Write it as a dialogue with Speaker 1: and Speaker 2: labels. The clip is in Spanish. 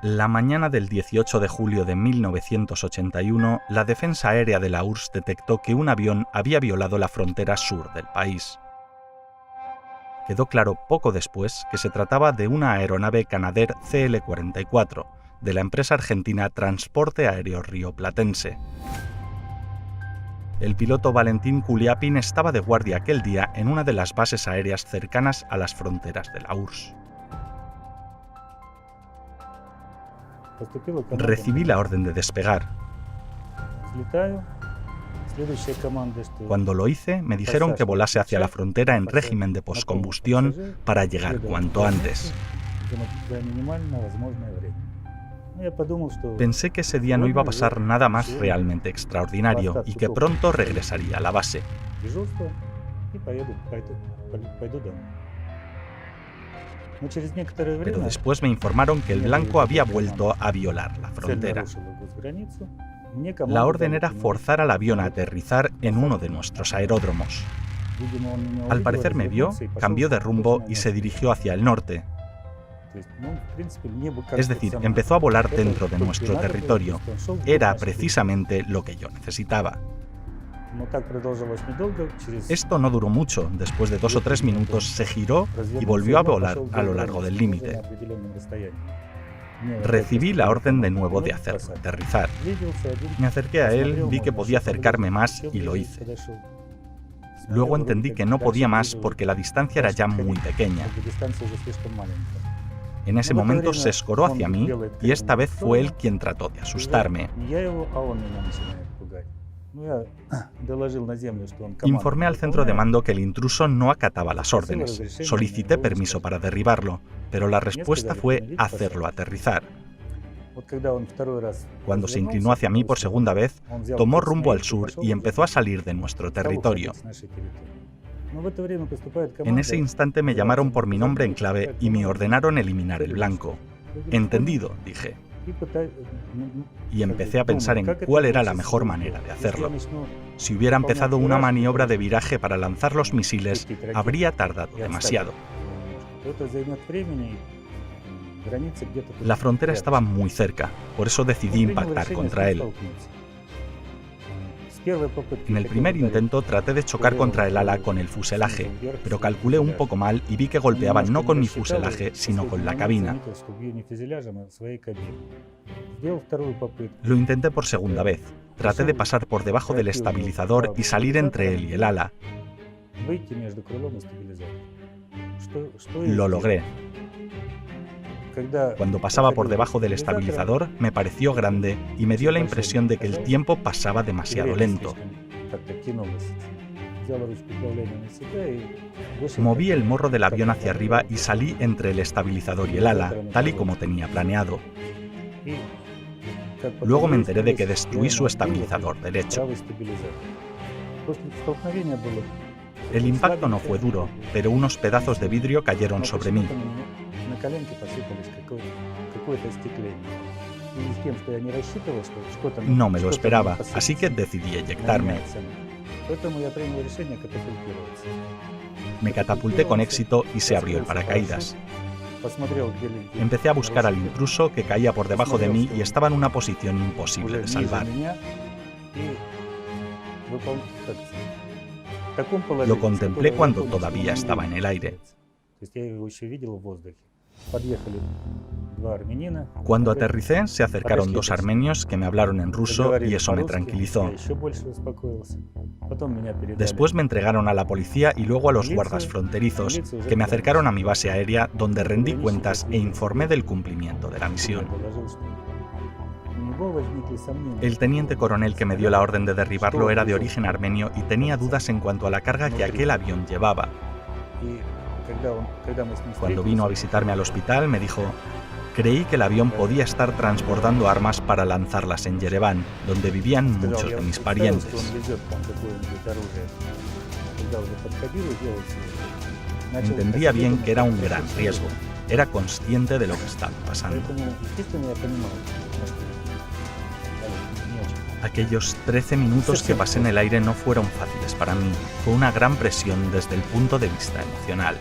Speaker 1: La mañana del 18 de julio de 1981, la Defensa Aérea de la URSS detectó que un avión había violado la frontera sur del país. Quedó claro poco después que se trataba de una aeronave Canadair CL-44, de la empresa argentina Transporte Aéreo Rioplatense. El piloto Valentín Kuliapin estaba de guardia aquel día en una de las bases aéreas cercanas a las fronteras de la URSS. Recibí la orden de despegar. Cuando lo hice, me dijeron que volase hacia la frontera en régimen de poscombustión para llegar cuanto antes. Pensé que ese día no iba a pasar nada más realmente extraordinario y que pronto regresaría a la base. Pero después me informaron que el blanco había vuelto a violar la frontera. La orden era forzar al avión a aterrizar en uno de nuestros aeródromos. Al parecer me vio, cambió de rumbo y se dirigió hacia el norte. Es decir, empezó a volar dentro de nuestro territorio. Era precisamente lo que yo necesitaba. Esto no duró mucho. Después de 2 o 3 minutos se giró y volvió a volar a lo largo del límite. Recibí la orden de nuevo de hacerlo aterrizar. Me acerqué a él, vi que podía acercarme más y lo hice. Luego entendí que no podía más porque la distancia era ya muy pequeña. En ese momento se escoró hacia mí y esta vez fue él quien trató de asustarme. Informé al centro de mando que el intruso no acataba las órdenes. Solicité permiso para derribarlo, pero la respuesta fue hacerlo aterrizar. Cuando se inclinó hacia mí por segunda vez, tomó rumbo al sur y empezó a salir de nuestro territorio. En ese instante me llamaron por mi nombre en clave y me ordenaron eliminar el blanco. Entendido, dije. Y empecé a pensar en cuál era la mejor manera de hacerlo. Si hubiera empezado una maniobra de viraje para lanzar los misiles, habría tardado demasiado. La frontera estaba muy cerca, por eso decidí impactar contra él. En el primer intento traté de chocar contra el ala con el fuselaje, pero calculé un poco mal y vi que golpeaba no con mi fuselaje, sino con la cabina. Lo intenté por segunda vez. Traté de pasar por debajo del estabilizador y salir entre él y el ala. Lo logré. Cuando pasaba por debajo del estabilizador, me pareció grande y me dio la impresión de que el tiempo pasaba demasiado lento. Moví el morro del avión hacia arriba y salí entre el estabilizador y el ala, tal y como tenía planeado. Luego me enteré de que destruí su estabilizador derecho. El impacto no fue duro, pero unos pedazos de vidrio cayeron sobre mí. No me lo esperaba, así que decidí eyectarme. Me catapulté con éxito y se abrió el paracaídas. Empecé a buscar al intruso que caía por debajo de mí y estaba en una posición imposible de salvar. Lo contemplé cuando todavía estaba en el aire. Cuando aterricé, se acercaron 2 armenios que me hablaron en ruso y eso me tranquilizó. Después me entregaron a la policía y luego a los guardas fronterizos, que me acercaron a mi base aérea donde rendí cuentas e informé del cumplimiento de la misión. El teniente coronel que me dio la orden de derribarlo era de origen armenio y tenía dudas en cuanto a la carga que aquel avión llevaba. Cuando vino a visitarme al hospital me dijo: creí que el avión podía estar transportando armas para lanzarlas en Yereván, donde vivían muchos de mis parientes. Entendía bien que era un gran riesgo. Era consciente de lo que estaba pasando. Aquellos 13 minutos que pasé en el aire no fueron fáciles para mí. Fue una gran presión desde el punto de vista emocional.